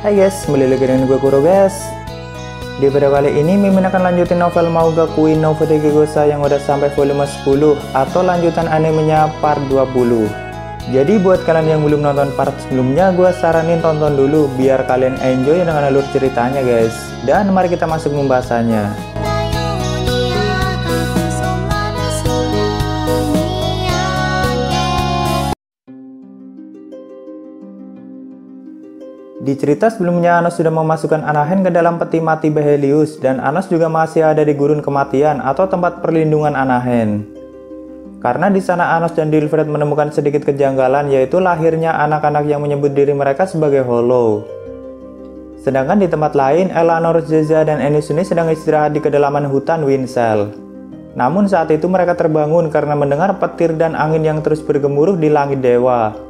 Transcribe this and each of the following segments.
Hai guys, kembali lagi dengan gue Kuro guys. Di video kali ini Mimin akan lanjutin novel Mauga Queen no Futekigosa yang udah sampai volume 10 atau lanjutan animenya part 20. Jadi buat kalian yang belum nonton part sebelumnya, gue saranin tonton dulu biar kalian enjoy dengan alur ceritanya guys. Dan mari kita masuk pembahasannya. Di cerita sebelumnya, Anos sudah memasukkan Anahen ke dalam peti mati Behelius, dan Anos juga masih ada di gurun kematian atau tempat perlindungan Anahen. Karena di sana Anos dan Dilfred menemukan sedikit kejanggalan, yaitu lahirnya anak-anak yang menyebut diri mereka sebagai Hollow. Sedangkan di tempat lain, Eleanor, Zeza, dan Enisuni sedang istirahat di kedalaman hutan Winsel. Namun saat itu mereka terbangun karena mendengar petir dan angin yang terus bergemuruh di langit dewa.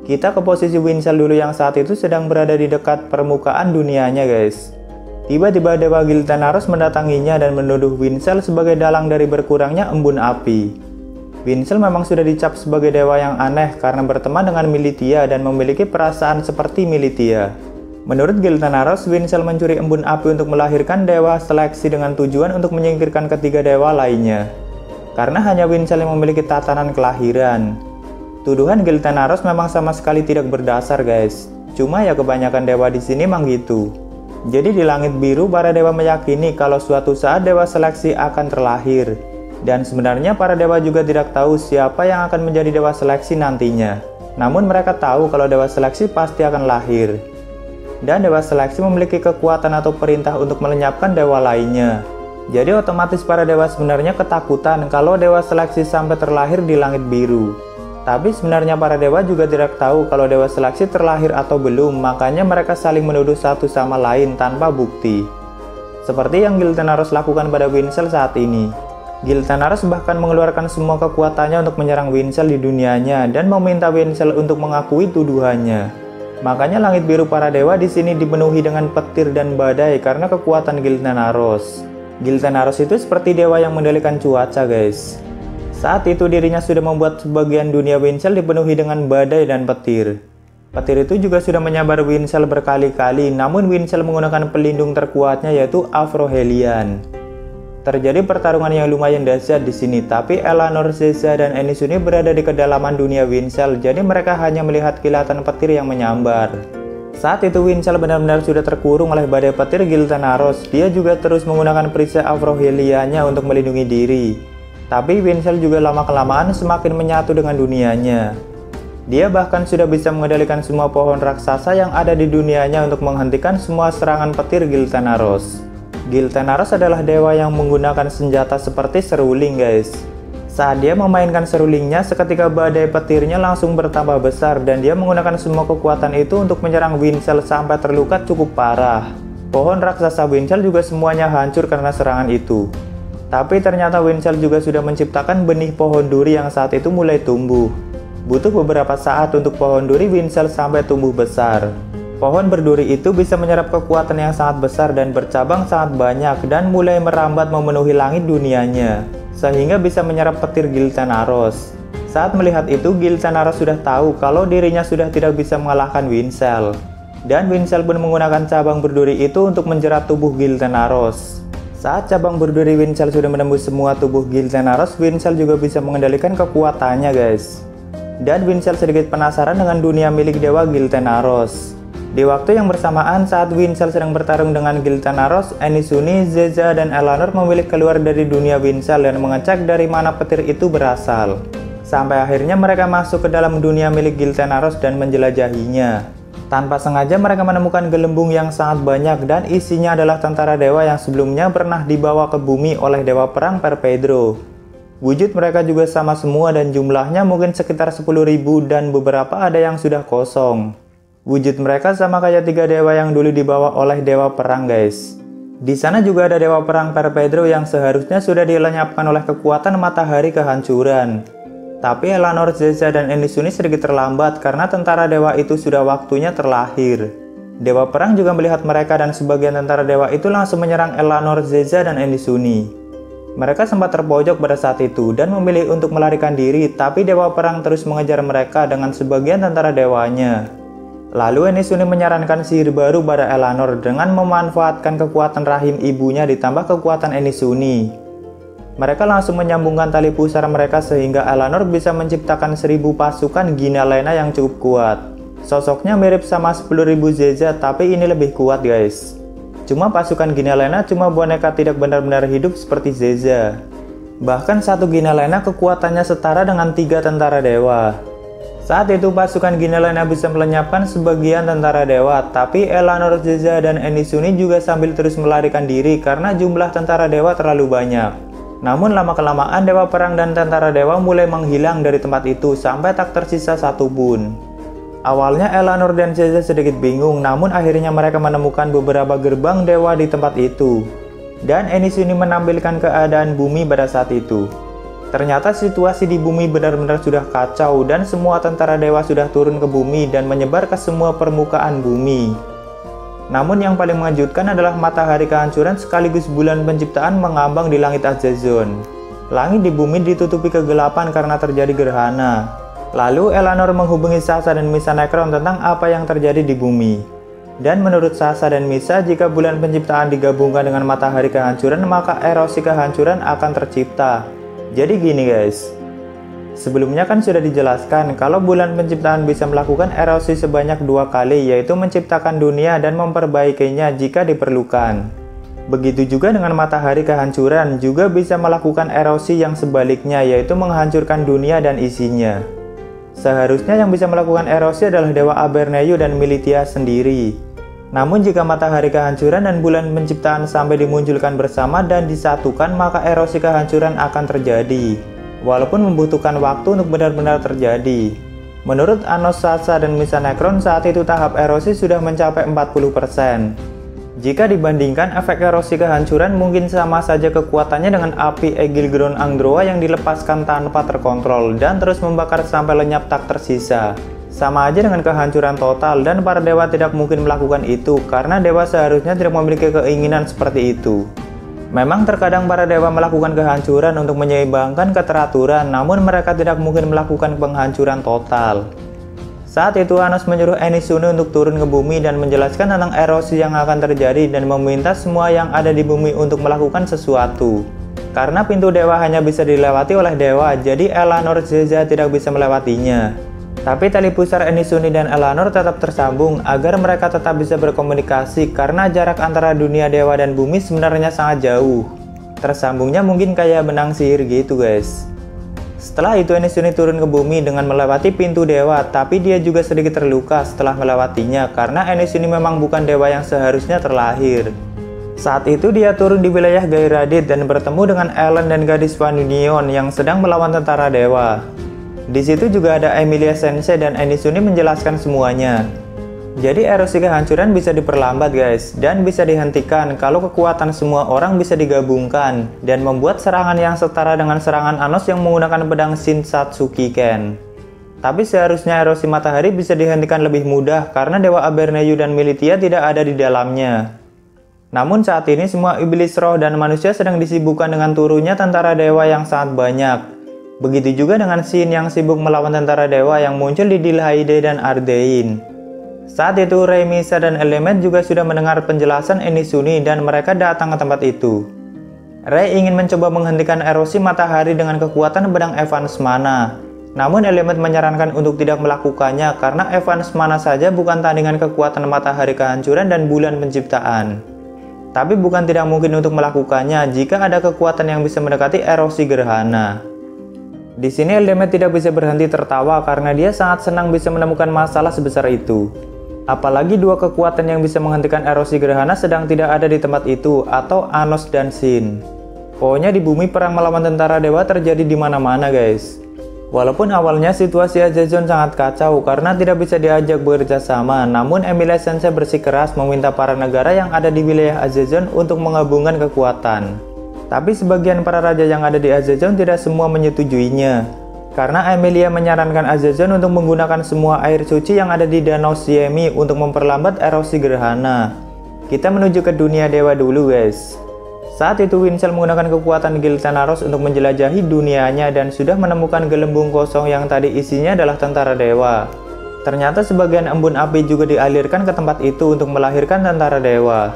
Kita ke posisi Winsel dulu yang saat itu sedang berada di dekat permukaan dunianya guys. Tiba-tiba Dewa Giltanaros mendatanginya dan menuduh Winsel sebagai dalang dari berkurangnya embun api. Winsel memang sudah dicap sebagai dewa yang aneh karena berteman dengan Militia dan memiliki perasaan seperti Militia. Menurut Giltanaros, Winsel mencuri embun api untuk melahirkan dewa seleksi dengan tujuan untuk menyingkirkan ketiga dewa lainnya. Karena hanya Winsel yang memiliki tatanan kelahiran. Tuduhan Giltanaros memang sama sekali tidak berdasar guys. Cuma ya kebanyakan dewa di sini emang gitu. Jadi di langit biru para dewa meyakini kalau suatu saat dewa seleksi akan terlahir. Dan sebenarnya para dewa juga tidak tahu siapa yang akan menjadi dewa seleksi nantinya. Namun mereka tahu kalau dewa seleksi pasti akan lahir. Dan dewa seleksi memiliki kekuatan atau perintah untuk melenyapkan dewa lainnya. Jadi otomatis para dewa sebenarnya ketakutan kalau dewa seleksi sampai terlahir di langit biru. Tapi sebenarnya para dewa juga tidak tahu kalau dewa seleksi terlahir atau belum, makanya mereka saling menuduh satu sama lain tanpa bukti. Seperti yang Giltanaros lakukan pada Winsel saat ini. Giltanaros bahkan mengeluarkan semua kekuatannya untuk menyerang Winsel di dunianya dan meminta Winsel untuk mengakui tuduhannya. Makanya langit biru para dewa di sini dipenuhi dengan petir dan badai karena kekuatan Giltanaros. Giltanaros itu seperti dewa yang mengendalikan cuaca guys. Saat itu dirinya sudah membuat sebagian dunia Winsel dipenuhi dengan badai dan petir. Petir itu juga sudah menyabar Winsel berkali-kali, namun Winsel menggunakan pelindung terkuatnya yaitu Afrohelian. Terjadi pertarungan yang lumayan dahsyat di sini, tapi Eleanor, Zeza, dan Enisuni berada di kedalaman dunia Winsel, jadi mereka hanya melihat kilatan petir yang menyambar. Saat itu Winsel benar-benar sudah terkurung oleh badai petir Giltanaros. Dia juga terus menggunakan perisai Afroheliannya untuk melindungi diri. Tapi Winsel juga lama-kelamaan semakin menyatu dengan dunianya. Dia bahkan sudah bisa mengendalikan semua pohon raksasa yang ada di dunianya untuk menghentikan semua serangan petir Giltanaros. Giltanaros adalah dewa yang menggunakan senjata seperti seruling guys. Saat dia memainkan serulingnya, seketika badai petirnya langsung bertambah besar dan dia menggunakan semua kekuatan itu untuk menyerang Winsel sampai terluka cukup parah. Pohon raksasa Winsel juga semuanya hancur karena serangan itu. Tapi ternyata Winsel juga sudah menciptakan benih pohon duri yang saat itu mulai tumbuh. Butuh beberapa saat untuk pohon duri Winsel sampai tumbuh besar. Pohon berduri itu bisa menyerap kekuatan yang sangat besar dan bercabang sangat banyak dan mulai merambat memenuhi langit dunianya, sehingga bisa menyerap petir Giltanaros. Saat melihat itu, Giltanaros sudah tahu kalau dirinya sudah tidak bisa mengalahkan Winsel. Dan Winsel pun menggunakan cabang berduri itu untuk menjerat tubuh Giltanaros. Saat cabang berduri Winsel sudah menembus semua tubuh Giltanaros, Winsel juga bisa mengendalikan kekuatannya guys. Dan Winsel sedikit penasaran dengan dunia milik dewa Giltanaros. Di waktu yang bersamaan saat Winsel sedang bertarung dengan Giltanaros, Enisuni, Zeza, dan Eleanor memilih keluar dari dunia Winsel dan mengecek dari mana petir itu berasal. Sampai akhirnya mereka masuk ke dalam dunia milik Giltanaros dan menjelajahinya. Tanpa sengaja mereka menemukan gelembung yang sangat banyak dan isinya adalah tentara dewa yang sebelumnya pernah dibawa ke bumi oleh dewa perang Perpedro. Wujud mereka juga sama semua dan jumlahnya mungkin sekitar 10.000 dan beberapa ada yang sudah kosong. Wujud mereka sama kayak tiga dewa yang dulu dibawa oleh dewa perang guys. Di sana juga ada dewa perang Perpedro yang seharusnya sudah dilenyapkan oleh kekuatan matahari kehancuran. Tapi Eleanor, Zeza, dan Enisuni sedikit terlambat karena tentara dewa itu sudah waktunya terlahir. Dewa perang juga melihat mereka dan sebagian tentara dewa itu langsung menyerang Eleanor, Zeza, dan Enisuni. Mereka sempat terpojok pada saat itu dan memilih untuk melarikan diri, tapi dewa perang terus mengejar mereka dengan sebagian tentara dewanya. Lalu Enies menyarankan sihir baru pada Elanor dengan memanfaatkan kekuatan rahim ibunya ditambah kekuatan Enies. Mereka langsung menyambungkan tali pusar mereka sehingga Elanor bisa menciptakan 1000 pasukan Ginalena yang cukup kuat. Sosoknya mirip sama 10.000 Zeza, tapi ini lebih kuat guys. Cuma pasukan Ginalena cuma boneka tidak benar-benar hidup seperti Zeza. Bahkan satu Ginalena kekuatannya setara dengan 3 tentara dewa. Saat itu pasukan Ginalena bisa melenyapkan sebagian tentara dewa, tapi Elanor, Zeza, dan Enies juga sambil terus melarikan diri karena jumlah tentara dewa terlalu banyak. Namun lama-kelamaan dewa perang dan tentara dewa mulai menghilang dari tempat itu sampai tak tersisa satu pun. Awalnya Elanor dan Zeza sedikit bingung, namun akhirnya mereka menemukan beberapa gerbang dewa di tempat itu. Dan Enies menampilkan keadaan bumi pada saat itu. Ternyata situasi di bumi benar-benar sudah kacau dan semua tentara dewa sudah turun ke bumi dan menyebar ke semua permukaan bumi. Namun yang paling mengejutkan adalah matahari kehancuran sekaligus bulan penciptaan mengambang di langit Azazon. Langit di bumi ditutupi kegelapan karena terjadi gerhana. Lalu Elanor menghubungi Sasha dan Misa Necron tentang apa yang terjadi di bumi. Dan menurut Sasha dan Misa, jika bulan penciptaan digabungkan dengan matahari kehancuran, maka erosi kehancuran akan tercipta. Jadi gini guys. Sebelumnya kan sudah dijelaskan kalau bulan penciptaan bisa melakukan erosi sebanyak 2 kali, yaitu menciptakan dunia dan memperbaikinya jika diperlukan. Begitu juga dengan matahari kehancuran juga bisa melakukan erosi yang sebaliknya, yaitu menghancurkan dunia dan isinya. Seharusnya yang bisa melakukan erosi adalah Dewa Aberneyu dan Militia sendiri. Namun jika matahari kehancuran dan bulan penciptaan sampai dimunculkan bersama dan disatukan, maka erosi kehancuran akan terjadi. Walaupun membutuhkan waktu untuk benar-benar terjadi. Menurut Anos, Sasha, dan Misa Necron, saat itu tahap erosi sudah mencapai 40%. Jika dibandingkan, efek erosi kehancuran mungkin sama saja kekuatannya dengan api Egilgron Angdroa yang dilepaskan tanpa terkontrol dan terus membakar sampai lenyap tak tersisa. Sama aja dengan kehancuran total, dan para dewa tidak mungkin melakukan itu karena dewa seharusnya tidak memiliki keinginan seperti itu. Memang terkadang para dewa melakukan kehancuran untuk menyeimbangkan keteraturan, namun mereka tidak mungkin melakukan penghancuran total. Saat itu Anos menyuruh Enies untuk turun ke bumi dan menjelaskan tentang erosi yang akan terjadi dan meminta semua yang ada di bumi untuk melakukan sesuatu. Karena pintu dewa hanya bisa dilewati oleh dewa, jadi Elanor, Zeza tidak bisa melewatinya. Tapi tali pusar Enies dan Elanor tetap tersambung agar mereka tetap bisa berkomunikasi karena jarak antara dunia dewa dan bumi sebenarnya sangat jauh. Tersambungnya mungkin kayak benang sihir gitu guys. Setelah itu Enies turun ke bumi dengan melewati pintu dewa, tapi dia juga sedikit terluka setelah melewatinya karena Enies memang bukan dewa yang seharusnya terlahir. Saat itu dia turun di wilayah Gairadit dan bertemu dengan Ellen dan gadis Vanunion yang sedang melawan tentara dewa. Di situ juga ada Emilia Sensei dan Enies menjelaskan semuanya. Jadi erosi kehancuran bisa diperlambat guys, dan bisa dihentikan kalau kekuatan semua orang bisa digabungkan dan membuat serangan yang setara dengan serangan Anos yang menggunakan pedang Shinsatsuki Ken. Tapi seharusnya erosi matahari bisa dihentikan lebih mudah karena Dewa Aberneyu dan Militia tidak ada di dalamnya. Namun saat ini semua iblis roh dan manusia sedang disibukkan dengan turunnya tentara dewa yang sangat banyak. Begitu juga dengan Shin yang sibuk melawan tentara dewa yang muncul di Dilhaide dan Ardein. Saat itu Rei, Misa, dan Element juga sudah mendengar penjelasan Enies dan mereka datang ke tempat itu. Rei ingin mencoba menghentikan erosi matahari dengan kekuatan pedang Evans Mana. Namun Element menyarankan untuk tidak melakukannya karena Evans Mana saja bukan tandingan kekuatan matahari kehancuran dan bulan penciptaan. Tapi bukan tidak mungkin untuk melakukannya jika ada kekuatan yang bisa mendekati erosi gerhana. Di sini Element tidak bisa berhenti tertawa karena dia sangat senang bisa menemukan masalah sebesar itu. Apalagi dua kekuatan yang bisa menghentikan erosi gerhana sedang tidak ada di tempat itu, atau Anos dan Shin. Pokoknya di bumi perang melawan tentara dewa terjadi di mana-mana guys. Walaupun awalnya situasi Azazon sangat kacau karena tidak bisa diajak bekerja sama, namun Emilia Sensei bersikeras meminta para negara yang ada di wilayah Azazon untuk menggabungkan kekuatan. Tapi sebagian para raja yang ada di Azazon tidak semua menyetujuinya. Karena Emilia menyarankan Azazon untuk menggunakan semua air suci yang ada di Danau Siemi untuk memperlambat erosi gerhana. Kita menuju ke dunia dewa dulu guys. Saat itu Winsel menggunakan kekuatan Giltanaros untuk menjelajahi dunianya dan sudah menemukan gelembung kosong yang tadi isinya adalah tentara dewa. Ternyata sebagian embun api juga dialirkan ke tempat itu untuk melahirkan tentara dewa.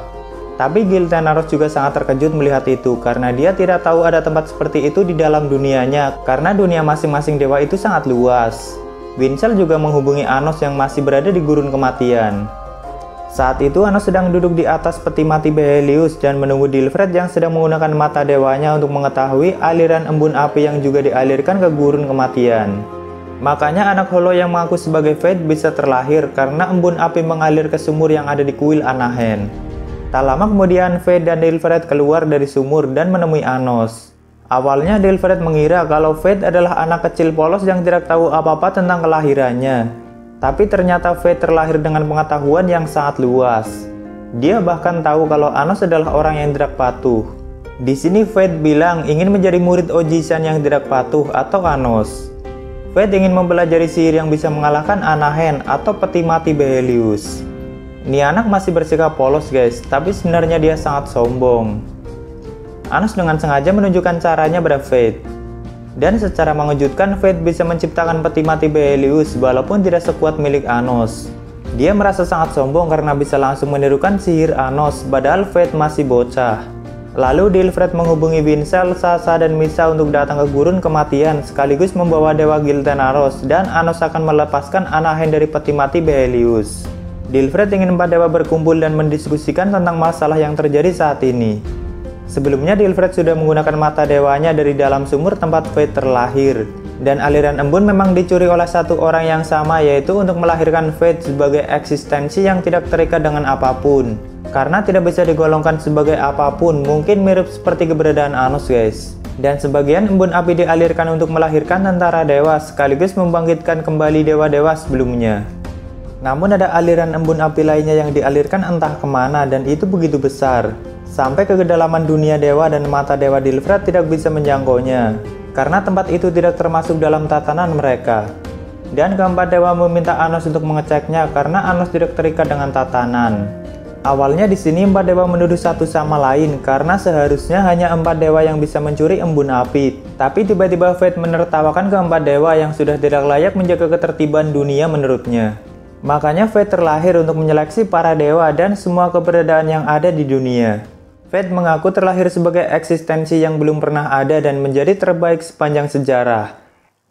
Tapi Giltenaros juga sangat terkejut melihat itu karena dia tidak tahu ada tempat seperti itu di dalam dunianya karena dunia masing-masing dewa itu sangat luas. Windsell juga menghubungi Anos yang masih berada di gurun kematian. Saat itu Anos sedang duduk di atas peti mati Behelius dan menunggu Dilfred yang sedang menggunakan mata dewanya untuk mengetahui aliran embun api yang juga dialirkan ke gurun kematian. Makanya anak Hollow yang mengaku sebagai Fate bisa terlahir karena embun api mengalir ke sumur yang ada di kuil Anahen. Tak lama kemudian Fate dan Dilfred keluar dari sumur dan menemui Anos. Awalnya Dilfred mengira kalau Fate adalah anak kecil polos yang tidak tahu apa-apa tentang kelahirannya. Tapi ternyata Fate terlahir dengan pengetahuan yang sangat luas. Dia bahkan tahu kalau Anos adalah orang yang tidak patuh. Di sini Fate bilang ingin menjadi murid Ojisan yang tidak patuh atau Anos. Fate ingin mempelajari sihir yang bisa mengalahkan Anahen atau peti mati Behelius. Ini anak masih bersikap polos guys, tapi sebenarnya dia sangat sombong. Anos dengan sengaja menunjukkan caranya pada Fate. Dan secara mengejutkan Fate bisa menciptakan peti mati Behelius walaupun tidak sekuat milik Anos. Dia merasa sangat sombong karena bisa langsung menirukan sihir Anos padahal Fate masih bocah. Lalu Dilfred menghubungi Windsell, Sasha, dan Misa untuk datang ke gurun kematian sekaligus membawa Dewa Giltenaros dan Anos akan melepaskan Anahen dari peti mati Behelius. Dilfred ingin 4 dewa berkumpul dan mendiskusikan tentang masalah yang terjadi saat ini. Sebelumnya Dilfred sudah menggunakan mata dewanya dari dalam sumur tempat Fate terlahir. Dan aliran embun memang dicuri oleh satu orang yang sama, yaitu untuk melahirkan Fate sebagai eksistensi yang tidak terikat dengan apapun. Karena tidak bisa digolongkan sebagai apapun, mungkin mirip seperti keberadaan Anos guys. Dan sebagian embun api dialirkan untuk melahirkan tentara dewa sekaligus membangkitkan kembali dewa-dewa sebelumnya. Namun ada aliran embun api lainnya yang dialirkan entah kemana dan itu begitu besar. Sampai ke kedalaman dunia dewa dan mata dewa Dilfred tidak bisa menjangkaunya. Karena tempat itu tidak termasuk dalam tatanan mereka. Dan keempat dewa meminta Anos untuk mengeceknya karena Anos tidak terikat dengan tatanan. Awalnya di sini 4 dewa menuduh satu sama lain karena seharusnya hanya 4 dewa yang bisa mencuri embun api. Tapi tiba-tiba Fate menertawakan keempat dewa yang sudah tidak layak menjaga ketertiban dunia menurutnya. Makanya Fate terlahir untuk menyeleksi para dewa dan semua keberadaan yang ada di dunia. Fate mengaku terlahir sebagai eksistensi yang belum pernah ada dan menjadi terbaik sepanjang sejarah.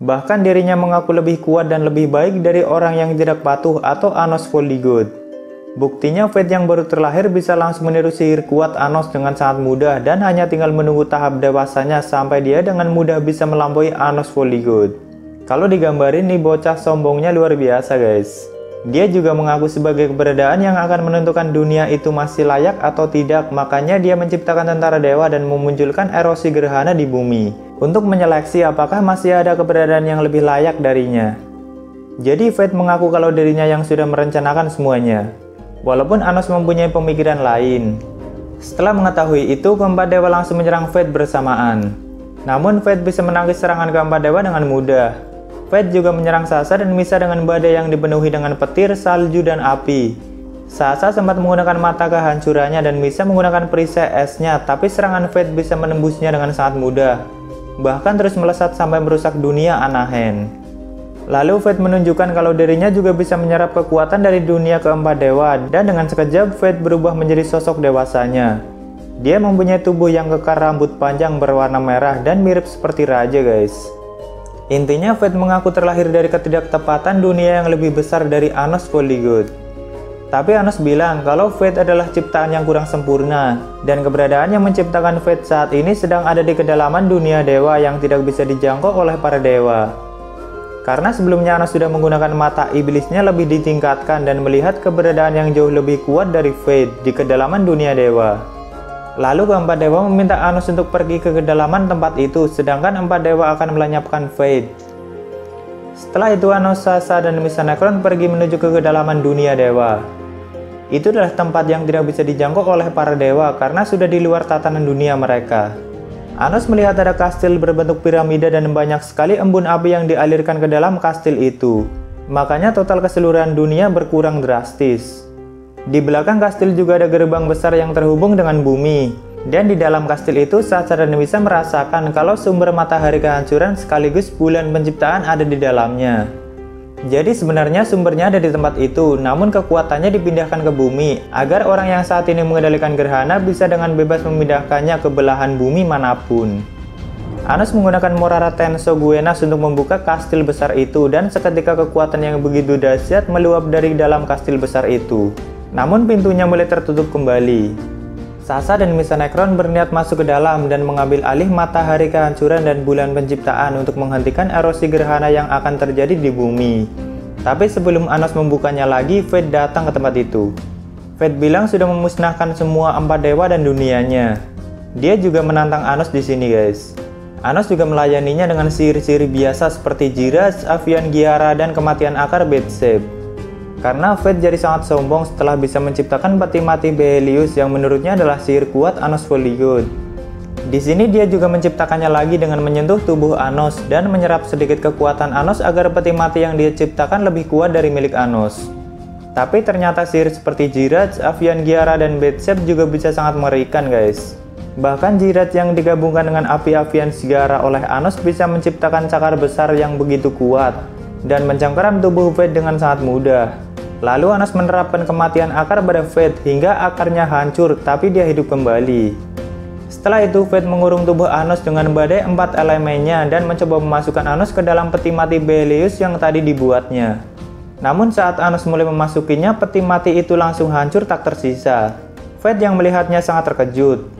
Bahkan dirinya mengaku lebih kuat dan lebih baik dari orang yang tidak patuh atau Anos Voldigod. Buktinya Fate yang baru terlahir bisa langsung meniru sihir kuat Anos dengan sangat mudah dan hanya tinggal menunggu tahap dewasanya sampai dia dengan mudah bisa melampaui Anos Voldigod. Kalau digambarin nih bocah sombongnya luar biasa guys. Dia juga mengaku sebagai keberadaan yang akan menentukan dunia itu masih layak atau tidak, makanya dia menciptakan tentara dewa dan memunculkan erosi gerhana di bumi untuk menyeleksi apakah masih ada keberadaan yang lebih layak darinya. Jadi Fate mengaku kalau dirinya yang sudah merencanakan semuanya, walaupun Anos mempunyai pemikiran lain. Setelah mengetahui itu, keempat dewa langsung menyerang Fate bersamaan. Namun Fate bisa menangkis serangan keempat dewa dengan mudah. Fate juga menyerang Sasha dan Misa dengan badai yang dipenuhi dengan petir, salju, dan api. Sasha sempat menggunakan mata kehancurannya dan Misa menggunakan perisai esnya, tapi serangan Fate bisa menembusnya dengan sangat mudah. Bahkan terus melesat sampai merusak dunia Anahen. Lalu Fate menunjukkan kalau dirinya juga bisa menyerap kekuatan dari dunia keempat dewa dan dengan sekejap Fate berubah menjadi sosok dewasanya. Dia mempunyai tubuh yang kekar, rambut panjang berwarna merah dan mirip seperti raja guys. Intinya Fate mengaku terlahir dari ketidaktepatan dunia yang lebih besar dari Anos Voldigod. Tapi Anos bilang kalau Fate adalah ciptaan yang kurang sempurna, dan keberadaan yang menciptakan Fate saat ini sedang ada di kedalaman dunia dewa yang tidak bisa dijangkau oleh para dewa. Karena sebelumnya Anos sudah menggunakan mata iblisnya lebih ditingkatkan dan melihat keberadaan yang jauh lebih kuat dari Fate di kedalaman dunia dewa. Lalu keempat dewa meminta Anos untuk pergi ke kedalaman tempat itu, sedangkan 4 dewa akan melenyapkan Fate. Setelah itu Anos, Sasha, dan Misa Necron pergi menuju ke kedalaman dunia dewa. Itu adalah tempat yang tidak bisa dijangkau oleh para dewa karena sudah di luar tatanan dunia mereka. Anos melihat ada kastil berbentuk piramida dan banyak sekali embun api yang dialirkan ke dalam kastil itu. Makanya total keseluruhan dunia berkurang drastis. Di belakang kastil juga ada gerbang besar yang terhubung dengan bumi. Dan di dalam kastil itu Sasha dan Misa merasakan kalau sumber matahari kehancuran sekaligus bulan penciptaan ada di dalamnya. Jadi sebenarnya sumbernya ada di tempat itu, namun kekuatannya dipindahkan ke bumi, agar orang yang saat ini mengendalikan gerhana bisa dengan bebas memindahkannya ke belahan bumi manapun. Anos menggunakan Morara Tenso Guenas untuk membuka kastil besar itu, dan seketika kekuatan yang begitu dahsyat meluap dari dalam kastil besar itu. Namun pintunya mulai tertutup kembali. Sasa dan Misa Necron berniat masuk ke dalam dan mengambil alih matahari kehancuran dan bulan penciptaan untuk menghentikan erosi gerhana yang akan terjadi di bumi. Tapi sebelum Anos membukanya lagi, Fate datang ke tempat itu. Fate bilang sudah memusnahkan semua 4 dewa dan dunianya. Dia juga menantang Anos di sini, guys. Anos juga melayaninya dengan sihir-sihir biasa seperti Jiras, Avian Giara, dan kematian akar Bedsep. Karena Fate jadi sangat sombong setelah bisa menciptakan peti mati Behelios yang menurutnya adalah sihir kuat Anos Foliod. Di sini dia juga menciptakannya lagi dengan menyentuh tubuh Anos dan menyerap sedikit kekuatan Anos agar peti mati yang dia ciptakan lebih kuat dari milik Anos. Tapi ternyata sihir seperti Jirat, Avian Giara, dan Bedsep juga bisa sangat mengerikan, guys. Bahkan Jirat yang digabungkan dengan api Avian Giara oleh Anos bisa menciptakan cakar besar yang begitu kuat dan mencengkeram tubuh Fate dengan sangat mudah. Lalu Anos menerapkan kematian akar pada Fate hingga akarnya hancur, tapi dia hidup kembali. Setelah itu Fate mengurung tubuh Anos dengan badai 4 elemennya dan mencoba memasukkan Anos ke dalam peti mati Behelios yang tadi dibuatnya. Namun saat Anos mulai memasukinya, peti mati itu langsung hancur tak tersisa. Fate yang melihatnya sangat terkejut.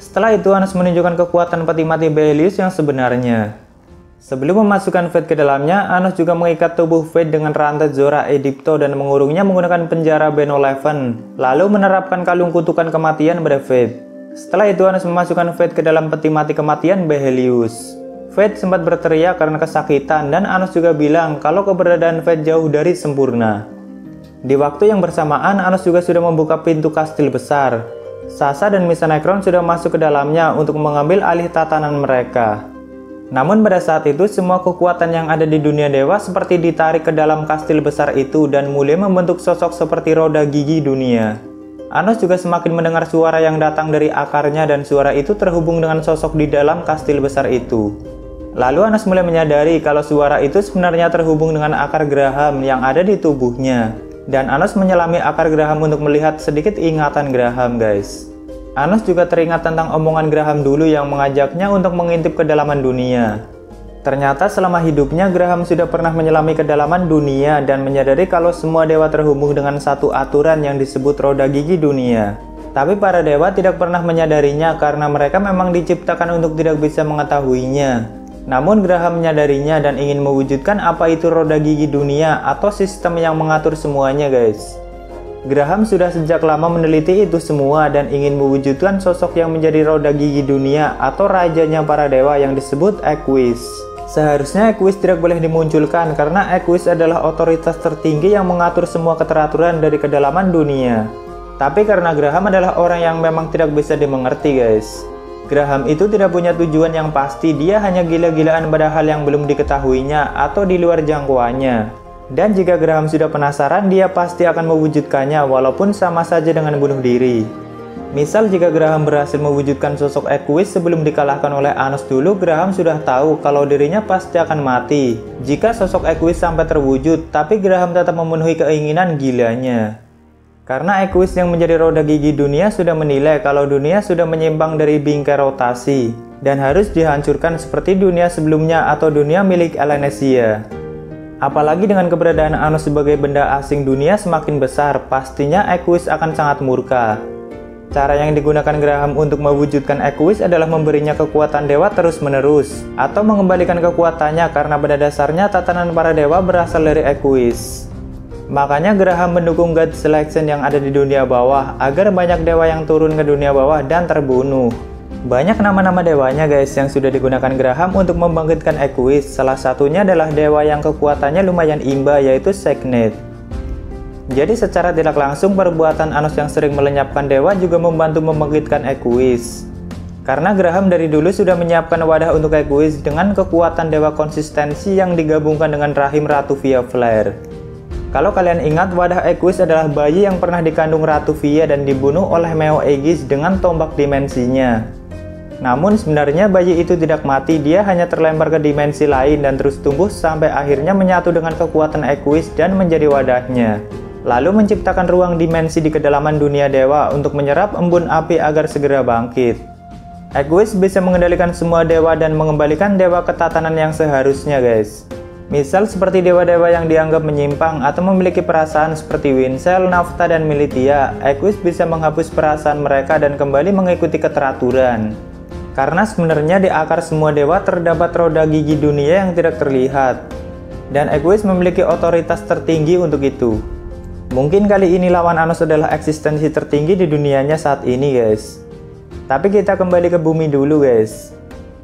Setelah itu Anos menunjukkan kekuatan peti mati Behelios yang sebenarnya. Sebelum memasukkan Fate ke dalamnya, Anos juga mengikat tubuh Fate dengan rantai Zora Edipto dan mengurungnya menggunakan penjara Benoleven, lalu menerapkan kalung kutukan kematian pada Fate. Setelah itu Anos memasukkan Fate ke dalam peti mati kematian Behelios. Fate sempat berteriak karena kesakitan dan Anos juga bilang kalau keberadaan Fate jauh dari sempurna. Di waktu yang bersamaan, Anos juga sudah membuka pintu kastil besar. Sasa dan Misa Necron sudah masuk ke dalamnya untuk mengambil alih tatanan mereka. Namun pada saat itu semua kekuatan yang ada di dunia dewa seperti ditarik ke dalam kastil besar itu dan mulai membentuk sosok seperti roda gigi dunia. Anos juga semakin mendengar suara yang datang dari akarnya dan suara itu terhubung dengan sosok di dalam kastil besar itu. Lalu Anos mulai menyadari kalau suara itu sebenarnya terhubung dengan akar Graham yang ada di tubuhnya. Dan Anos menyelami akar Graham untuk melihat sedikit ingatan Graham, guys. Anos juga teringat tentang omongan Graham dulu yang mengajaknya untuk mengintip kedalaman dunia. Ternyata selama hidupnya Graham sudah pernah menyelami kedalaman dunia dan menyadari kalau semua dewa terhubung dengan satu aturan yang disebut roda gigi dunia. Tapi para dewa tidak pernah menyadarinya karena mereka memang diciptakan untuk tidak bisa mengetahuinya. Namun Graham menyadarinya dan ingin mewujudkan apa itu roda gigi dunia atau sistem yang mengatur semuanya, guys. Graham sudah sejak lama meneliti itu semua dan ingin mewujudkan sosok yang menjadi roda gigi dunia atau rajanya para dewa yang disebut Equus. Seharusnya Equus tidak boleh dimunculkan karena Equus adalah otoritas tertinggi yang mengatur semua keteraturan dari kedalaman dunia. Tapi karena Graham adalah orang yang memang tidak bisa dimengerti, guys. Graham itu tidak punya tujuan yang pasti, dia hanya gila-gilaan pada hal yang belum diketahuinya atau di luar jangkauannya. Dan jika Graham sudah penasaran, dia pasti akan mewujudkannya walaupun sama saja dengan bunuh diri. Misal jika Graham berhasil mewujudkan sosok Equus sebelum dikalahkan oleh Anos dulu, Graham sudah tahu kalau dirinya pasti akan mati jika sosok Equus sampai terwujud, tapi Graham tetap memenuhi keinginan gilanya. Karena Equus yang menjadi roda gigi dunia sudah menilai kalau dunia sudah menyimpang dari bingkai rotasi dan harus dihancurkan seperti dunia sebelumnya atau dunia milik Elanesia. Apalagi dengan keberadaan Anos sebagai benda asing, dunia semakin besar, pastinya Equus akan sangat murka. Cara yang digunakan Graham untuk mewujudkan Equus adalah memberinya kekuatan dewa terus-menerus, atau mengembalikan kekuatannya karena pada dasarnya tatanan para dewa berasal dari Equus. Makanya Graham mendukung God Selection yang ada di dunia bawah, agar banyak dewa yang turun ke dunia bawah dan terbunuh. Banyak nama-nama dewanya, guys, yang sudah digunakan Graham untuk membangkitkan Equus. Salah satunya adalah dewa yang kekuatannya lumayan imba, yaitu Sekhmet. Jadi secara tidak langsung perbuatan Anos yang sering melenyapkan dewa juga membantu membangkitkan Equus. Karena Graham dari dulu sudah menyiapkan wadah untuk Equus dengan kekuatan dewa konsistensi yang digabungkan dengan rahim Ratu Via Flare. Kalau kalian ingat, wadah Equus adalah bayi yang pernah dikandung Ratu Via dan dibunuh oleh Meo Aegis dengan tombak dimensinya. Namun sebenarnya bayi itu tidak mati, dia hanya terlempar ke dimensi lain dan terus tumbuh sampai akhirnya menyatu dengan kekuatan Equus dan menjadi wadahnya. Lalu menciptakan ruang dimensi di kedalaman dunia dewa untuk menyerap embun api agar segera bangkit. Equus bisa mengendalikan semua dewa dan mengembalikan dewa ke tatanan yang seharusnya guys. Misal seperti dewa-dewa yang dianggap menyimpang atau memiliki perasaan seperti Winsel, Nafta, dan Militia, Equus bisa menghapus perasaan mereka dan kembali mengikuti keteraturan. Karena sebenarnya di akar semua dewa terdapat roda gigi dunia yang tidak terlihat. Dan Equus memiliki otoritas tertinggi untuk itu. Mungkin kali ini lawan Anos adalah eksistensi tertinggi di dunianya saat ini guys. Tapi kita kembali ke bumi dulu guys.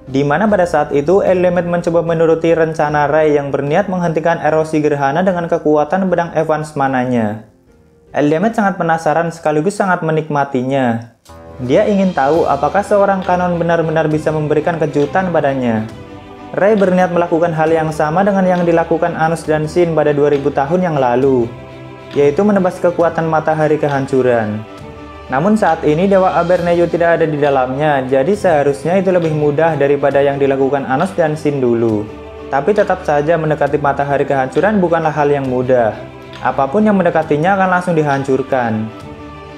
Dimana pada saat itu Eldemet mencoba menuruti rencana Ray yang berniat menghentikan erosi gerhana dengan kekuatan pedang Evans mananya. Eldemet sangat penasaran sekaligus sangat menikmatinya. Dia ingin tahu apakah seorang kanon benar-benar bisa memberikan kejutan padanya. Ray berniat melakukan hal yang sama dengan yang dilakukan Anos dan Sin pada 2000 tahun yang lalu, yaitu menebas kekuatan matahari kehancuran. Namun saat ini Dewa Abernetho tidak ada di dalamnya, jadi seharusnya itu lebih mudah daripada yang dilakukan Anos dan Sin dulu. Tapi tetap saja mendekati matahari kehancuran bukanlah hal yang mudah. Apapun yang mendekatinya akan langsung dihancurkan.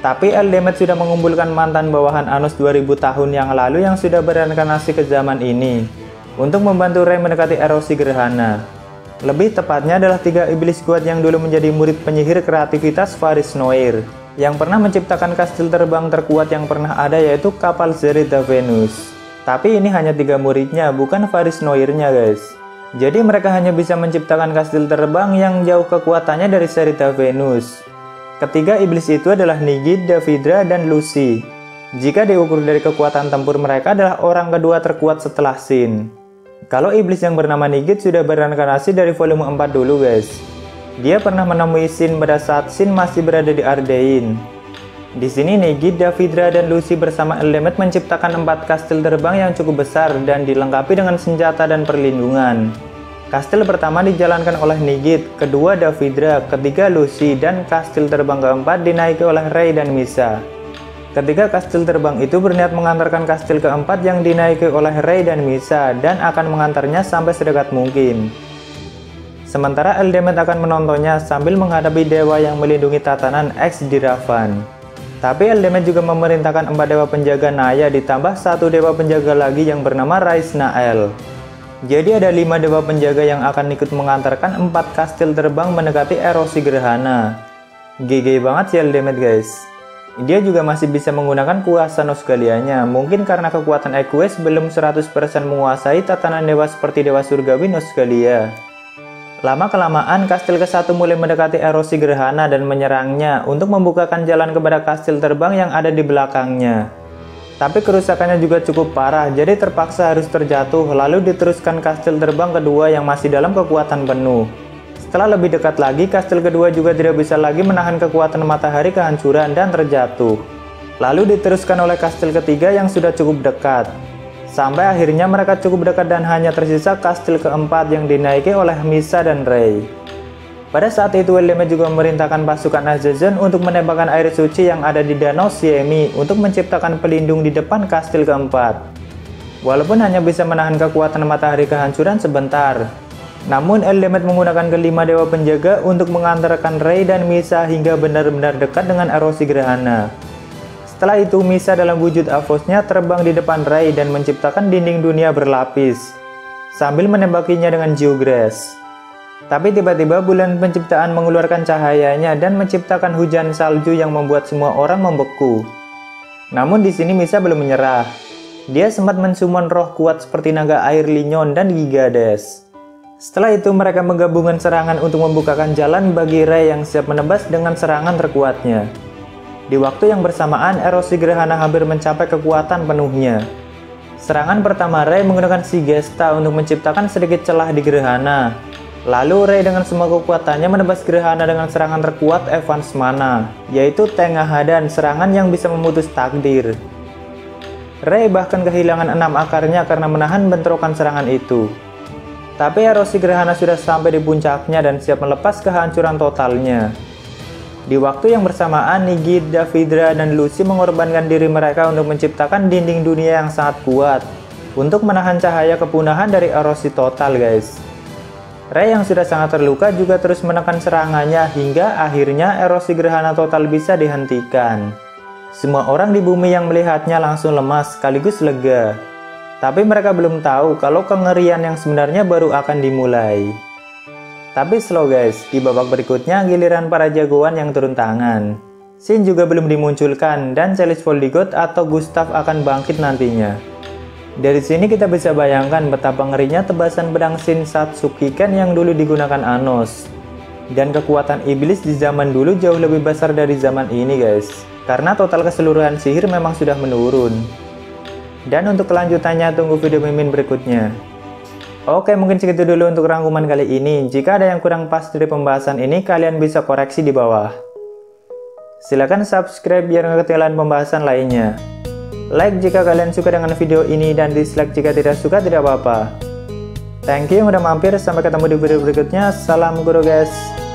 Tapi Eldemet sudah mengumpulkan mantan bawahan Anos 2000 tahun yang lalu yang sudah bereinkarnasi ke zaman ini untuk membantu Ray mendekati erosi gerhana. Lebih tepatnya adalah 3 iblis kuat yang dulu menjadi murid penyihir kreativitas Varys Noir, yang pernah menciptakan kastil terbang terkuat yang pernah ada, yaitu kapal Zerida Venus. Tapi ini hanya 3 muridnya, bukan Varys Noirnya guys. Jadi mereka hanya bisa menciptakan kastil terbang yang jauh kekuatannya dari Zerida Venus. Ketiga iblis itu adalah Nigid, Davidra, dan Lucy. Jika diukur dari kekuatan tempur, mereka adalah orang kedua terkuat setelah Sin. Kalau iblis yang bernama Nigid sudah bereinkarnasi dari volume 4 dulu guys. Dia pernah menemui Sin pada saat Sin masih berada di Ardain. Di sini Nigid, Davidra, dan Lucy bersama Eldemet menciptakan 4 kastil terbang yang cukup besar dan dilengkapi dengan senjata dan perlindungan. Kastil pertama dijalankan oleh Nigid, kedua Davidra, ketiga Lucy, dan kastil terbang keempat dinaiki oleh Ray dan Misa. Ketiga kastil terbang itu berniat mengantarkan kastil keempat yang dinaiki oleh Ray dan Misa dan akan mengantarnya sampai sedekat mungkin. Sementara Eldemet akan menontonnya sambil menghadapi dewa yang melindungi tatanan X di Ravan. Tapi Eldemet juga memerintahkan 4 dewa penjaga Naya ditambah 1 dewa penjaga lagi yang bernama Raisnael. Jadi ada 5 dewa penjaga yang akan ikut mengantarkan 4 kastil terbang mendekati erosi gerhana. GG banget sih Eldemet guys. Dia juga masih bisa menggunakan kuasa Nosgalianya, mungkin karena kekuatan Equus belum 100% menguasai tatanan dewa seperti dewa surgawi Nosgalia. Lama-kelamaan kastil ke-1 mulai mendekati erosi gerhana dan menyerangnya untuk membukakan jalan kepada kastil terbang yang ada di belakangnya. Tapi kerusakannya juga cukup parah, jadi terpaksa harus terjatuh, lalu diteruskan kastil terbang kedua yang masih dalam kekuatan penuh. Setelah lebih dekat lagi, kastil kedua juga tidak bisa lagi menahan kekuatan matahari kehancuran dan terjatuh. Lalu diteruskan oleh kastil ketiga yang sudah cukup dekat. Sampai akhirnya mereka cukup dekat dan hanya tersisa kastil keempat yang dinaiki oleh Misa dan Ray. Pada saat itu Eldemet juga memerintahkan pasukan Azazel untuk menembakkan air suci yang ada di Danau Siemi untuk menciptakan pelindung di depan kastil keempat. Walaupun hanya bisa menahan kekuatan matahari kehancuran sebentar, namun Eldemet menggunakan ke-5 dewa penjaga untuk mengantarkan Ray dan Misa hingga benar-benar dekat dengan erosi gerhana. Setelah itu Misa dalam wujud Avosnya terbang di depan Ray dan menciptakan dinding dunia berlapis, sambil menembakinya dengan geograss. Tapi tiba-tiba bulan penciptaan mengeluarkan cahayanya dan menciptakan hujan salju yang membuat semua orang membeku. Namun di sini Misa belum menyerah. Dia sempat mensummon roh kuat seperti naga air Linyon dan Gigades. Setelah itu mereka menggabungkan serangan untuk membukakan jalan bagi Ray yang siap menebas dengan serangan terkuatnya. Di waktu yang bersamaan erosi gerhana hampir mencapai kekuatan penuhnya. Serangan pertama Ray menggunakan Sigesta untuk menciptakan sedikit celah di gerhana. Lalu Ray dengan semua kekuatannya menebas gerhana dengan serangan terkuat Evans Mana, yaitu Tengahadan, serangan yang bisa memutus takdir. Ray bahkan kehilangan 6 akarnya karena menahan bentrokan serangan itu. Tapi erosi gerhana sudah sampai di puncaknya dan siap melepas kehancuran totalnya. Di waktu yang bersamaan, Nigid, Davidra, dan Lucy mengorbankan diri mereka untuk menciptakan dinding dunia yang sangat kuat untuk menahan cahaya kepunahan dari erosi total, guys. Rey yang sudah sangat terluka juga terus menekan serangannya hingga akhirnya erosi gerhana total bisa dihentikan. Semua orang di bumi yang melihatnya langsung lemas sekaligus lega. Tapi mereka belum tahu kalau kengerian yang sebenarnya baru akan dimulai. Tapi slow guys, di babak berikutnya giliran para jagoan yang turun tangan. Shin juga belum dimunculkan dan Chalice Voldigoth atau Gustav akan bangkit nantinya. Dari sini kita bisa bayangkan betapa ngerinya tebasan pedang Shin Satsuki-ken yang dulu digunakan Anos. Dan kekuatan iblis di zaman dulu jauh lebih besar dari zaman ini guys. Karena total keseluruhan sihir memang sudah menurun. Dan untuk kelanjutannya tunggu video mimin berikutnya. Oke, mungkin segitu dulu untuk rangkuman kali ini. Jika ada yang kurang pas dari pembahasan ini, kalian bisa koreksi di bawah. Silahkan subscribe biar nggak ketinggalan pembahasan lainnya. Like jika kalian suka dengan video ini dan dislike jika tidak suka, tidak apa-apa. Thank you yang udah mampir, sampai ketemu di video berikutnya. Salam guru guys.